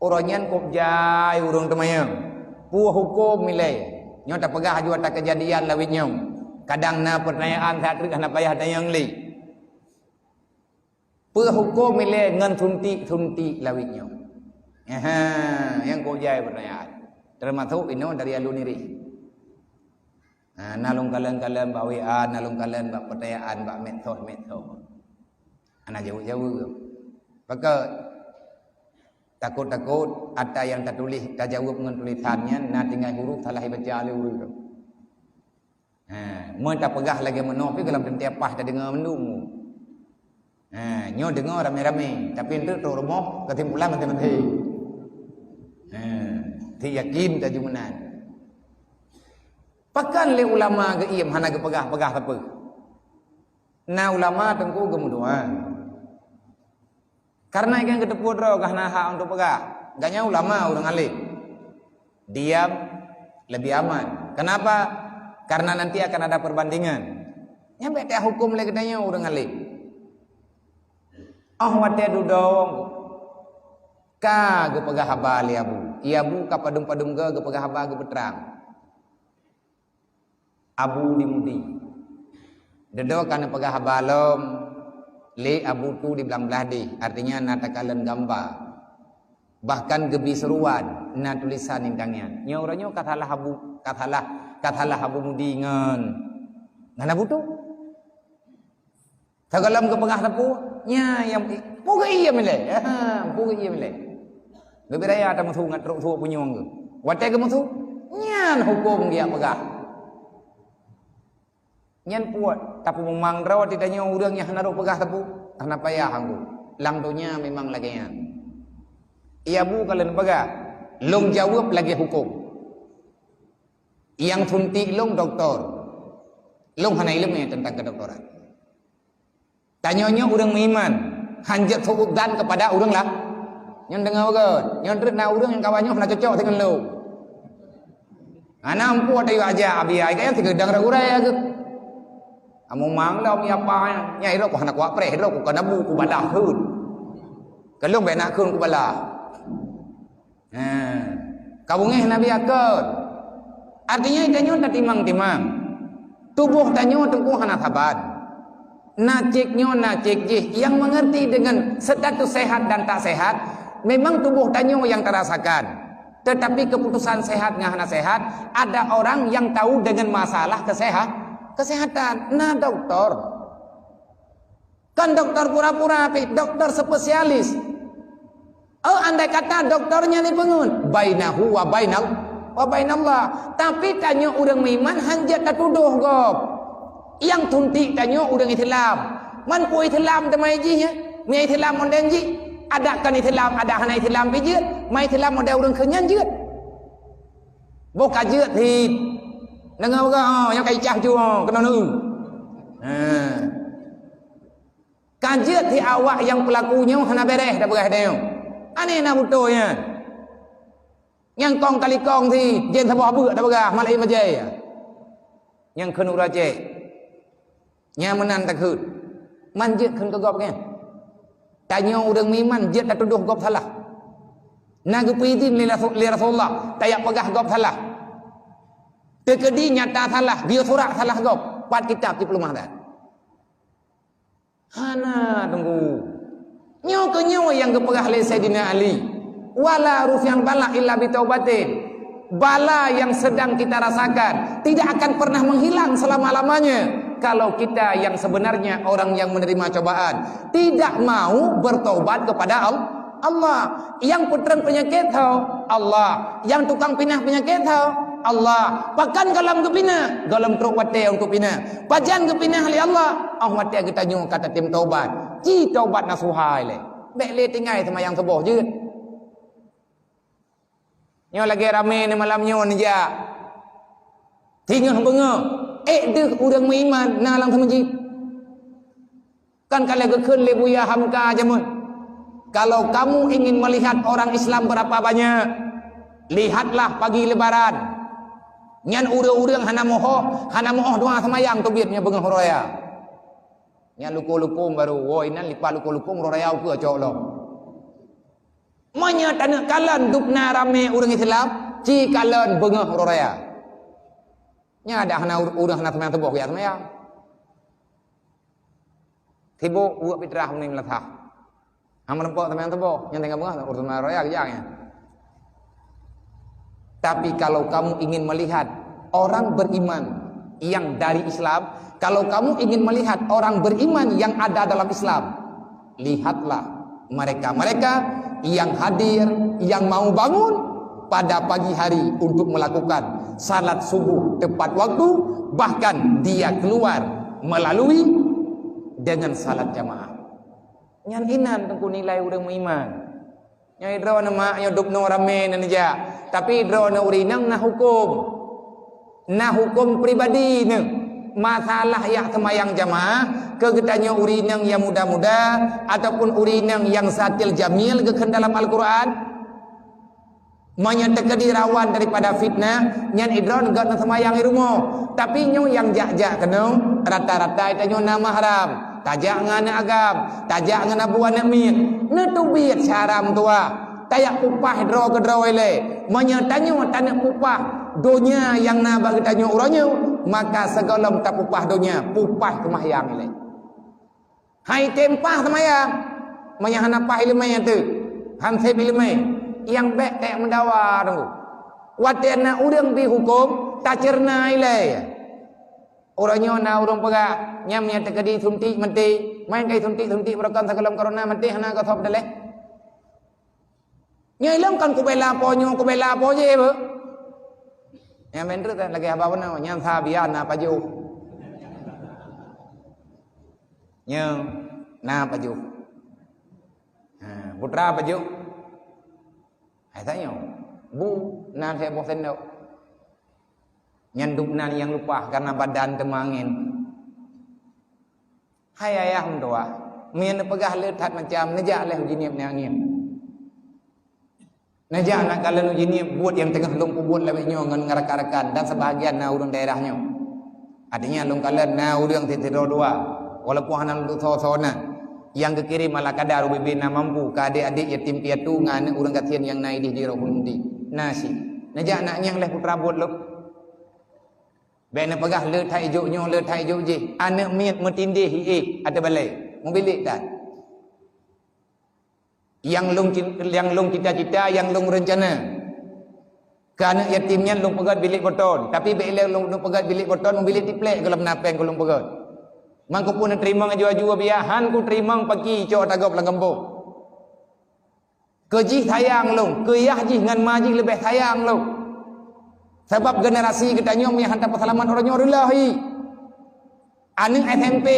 Uronyan kop jai urung temayang. Pu hukum milai. Nyo tak pegah jua tak kejadian lawit nyo. Kadang na pertanyaan tak trik na payah tayang li. Pu hukum milai ngan thunti lawit nyo. Yang kop jai pertanyaan. Termasuk ino dari aluniri. Nalung kalian bawian, nalung kalian bak pertanyaan bak metode. Anak jauh-jauh. Maka takut-takut ada yang tak tulis, tak jawab dengan tulisannya, nak tinggal huruf salah baca oleh huruf tu. Mun tak pegah lagi menopi kalau setiap pas tak dengar mendung. Nyo dengar rame-rame, tapi itu tu rumah kesimpulan nanti. Ti yakin tak jumanan. Pakan le ulama ke iem hana ke pegah-pegah apa. Na ulama tengku kemuduan. Karena ikan keteput roh karena hak untuk pegah. Gaknya ulama orang alim. Diam lebih aman. Kenapa? Karena nanti akan ada perbandingan. Nyampe dia hukum lagi katanya orang alim. Wate dudong. Ka ge pegah haba li abu. Iabu ka padung-padung ge pegah haba ge peterang. Abu dimudi. Dedo kana pegah haba lom. Le abu tu di belang-belah di. Artinya natakalan gambar. Bahkan gebi seruan na tulisan intangnya. Nya orangnya katalah abu mudi ngan. Ngan abu tu. Tagalam ke pengah tapu nya yang puga iya mele. Puga iya mele. Gebi raya ta mutu ngat tu punyong ke. Wate ke mutu nyan hukum dia pegah. Nyan puat tapi memang rawat tidaknya urangnya naruh pegah tapu karena payah hanggu langdonya memang lagi yan ia bu kalian pegah long jawab lagi hukum yang suntik long doktor long hana ilmu tentang kedokteran tanyanya urang meiman hanjat suudan kepada urang lah yang dengar ke yang terus na urang yang kawannya hana cocok dengan lo ana ampu ada aja abi ai kaya tigedang ragurai ke Among mang lau mi apa nyai ro ko hana ko pre ro ko kanabu ku balah hun. Kalau be nak kun ku balah. Kabungeh nabi akad. Artinya itanyo tak timang-timang. Tubuh tanyo tengku hana sabat. Naciknyo nacik jih yang mengerti dengan status sehat dan tak sehat, memang tubuh tanyo yang terasakan. Tetapi keputusan sehat ngah hana sehat, ada orang yang tahu dengan masalah kesehatan. Nah dokter kan dokter pura-pura dokter spesialis. Andai kata dokternya ni pengun bainahu wa bainallah, tapi tanya urang meiman hanjat tak tuduh gop yang tunti tanya urang Islam man pu Islam temai ji mi Islam monden ji ada kan Islam ada hana Islam bijut mai Islam model urang kenyan jeut boka jeut hit dengar ke yang kai cah ju kena nu. Kajiat di awak yang pelakunya hana beres dah beres dah. Ane na butonya. Yang kong kali kong thi jen sabah beuk dah beres malai majai. Yang kenu raje. Nya menan takut. Manjit kan ke gop ke. Tanya urang miman jet tak tuduh gop salah. Na gepidin li Rasulullah tayak pegah gop salah. Tekedi nyata salah, dia surak salah gop. Pat kitab di pelumah dah. Hana tunggu. Nyo ke nyo yang keperah oleh Sayyidina Ali. Wala rufyan bala illa bitaubatin. Bala yang sedang kita rasakan tidak akan pernah menghilang selama-lamanya kalau kita yang sebenarnya orang yang menerima cobaan tidak mau bertobat kepada Allah. Yang putrang penyakit Allah, yang tukang pinah penyakit Allah. Pakan galam kepina, galam truk wate untuk pina. Pajan kepina ali Allah. Wate kita nyu kata tim taubat. Ji taubat nasuhai le. Bek le tinggal sama yang seboh je. Nyo lagi rame ni malam nyo ni ja. Tinggal benga. Deh urang meiman na lang sama ji. Kan kalau gekun le buya hamka jamun. Kalau kamu ingin melihat orang Islam berapa banyak, lihatlah pagi lebaran. Nyan urang-urang hana moho doa semayang tu biatnya bengah raya. Nyan luku-lukum baru, woi nan lipa luku-lukum raya ke cok lo. Manya tanah kalan dupna rame orang Islam, ci kalan bengah orang raya. Nya ada hana urang hana teman tebok ya teman. Tibo buat fitrah mening latah. Amun empok teman tebok, yang tengah bengah urang raya kejangnya. Tapi kalau kamu ingin melihat orang beriman yang dari Islam, kalau kamu ingin melihat orang beriman yang ada dalam Islam, lihatlah mereka-mereka yang hadir, yang mau bangun pada pagi hari untuk melakukan salat subuh tepat waktu, bahkan dia keluar melalui dengan salat jamaah. Nyan inan tengku nilai orang beriman. Nyai drone mak hidup no rame nanja, tapi drone urinang na hukum pribadi ne. Masalah yang semayang jamaah kegetanya urinang yang muda-muda ataupun urinang yang satil jamil ke dalam Al-Quran menyatakan dirawan daripada fitnah nyan idron gak na semayang di rumah, tapi nyo yang jak-jak kena rata-rata itu nyo nama haram tajak ngana agam tajak ngana buan min ne tu biat syaram tua tayak upah dro ke dro ele menyatanya tanah upah donya yang na bagi tanya urangnya, maka segala tak upah donya upah kemayang ile hai tempah kemayang menyahana pah ilmu tu hansib ilmu yang baik tak mendawa tunggu watena urang dihukum tak cerna ile urangnya na urang pegak nyam nya tekadi suntik mati main kai suntik berakan segala corona mati hana ka sop daleh nyai lam kan ku bela po je be yang bener tak lagi apa pun yang sabian apa ju yang na apa ju putra apa ju hai tanya bu na saya bosan dok nyanduk nan yang lupa karena badan temangin hai ayah tua mian pegah letat macam nejak leh jinip ni angin najak nak kalau ini buat yang tengah long buat lebihnya dengan ngarak-arakan dan sebahagian na urang daerahnya. Artinya long kalian na urang titiro dua. Walaupun hanal tu sona yang kekiri malah kadar bibina mampu ka adik-adik yatim piatu ngan urang kasian yang naik di rohundi. Nasi. Najak naknya leh putra buat lo. Bena pegah le thai joknya le thai jok je. Anak miat metindih ada balai. Mobilik tak? Yang long cita-cita, yang long rencana. Kerana yatimnya long pegat bilik boton, tapi bila long pegat bilik boton, bilik tiplek kalau menapeng kalau long pegat. Mangku pun terima ngaju-aju biahan ku terima pagi cok tagap lang kampung. Keji sayang long, keyah ji ngan maji lebih sayang long. Sebab generasi kita nyom yang hantar persalaman orangnya orulahi. Anak SMP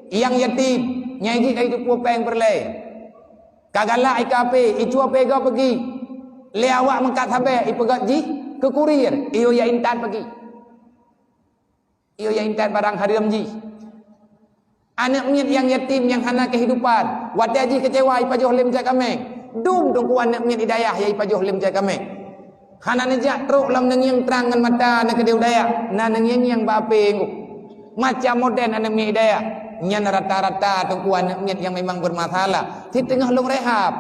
yang yatim, nyai ji kai tu pupeng perleh. Kagala IKP, itu apa ega pergi. Le awak mengkat sampai ipegat ji ke kurir. Iyo ya intan pergi. Iyo ya intan barang haram ji. Anak miat yang yatim yang hana kehidupan. Wadah ji kecewa ipajoh lim jai kameng. Dum tungku anak miat hidayah ya ipajoh lim jai kameng. Hana nejak teruk lam neng yang terangan mata nak kedeu daya. Na neng yang bape macam modern anak miat hidayah. Nyan rata-rata tungkuan yang memang bermasalah di tengah long rehab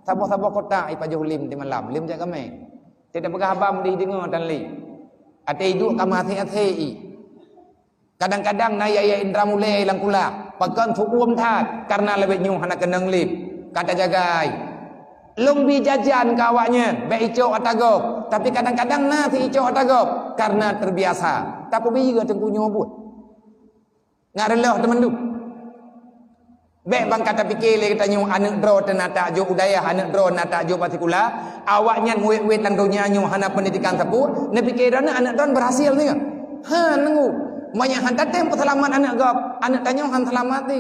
sabah-sabah kota ipajuh lim di malam lim jaga kami tidak pegah abam di dengar dan li ate hidup kamati kadang-kadang na ya indra mulai lang kula pakan suum that karena lebih nyuh anak kenang lim kata jagai long bi jajan kawaknya be ico atagop tapi kadang-kadang na si ico atagop karena terbiasa tapi bi juga tengku nyobut ngarelah teman tu. Baik bang kata fikir le kata nyu anak dro tenata jo udaya anak dro nata jo patikula awaknya muit-muit lang dunia nyu hana pendidikan sapu ne pikirana anak dron berhasil ni. Ha nengu. Banyak hantar tem perselamat anak gap. Anak tanya han selamat ni.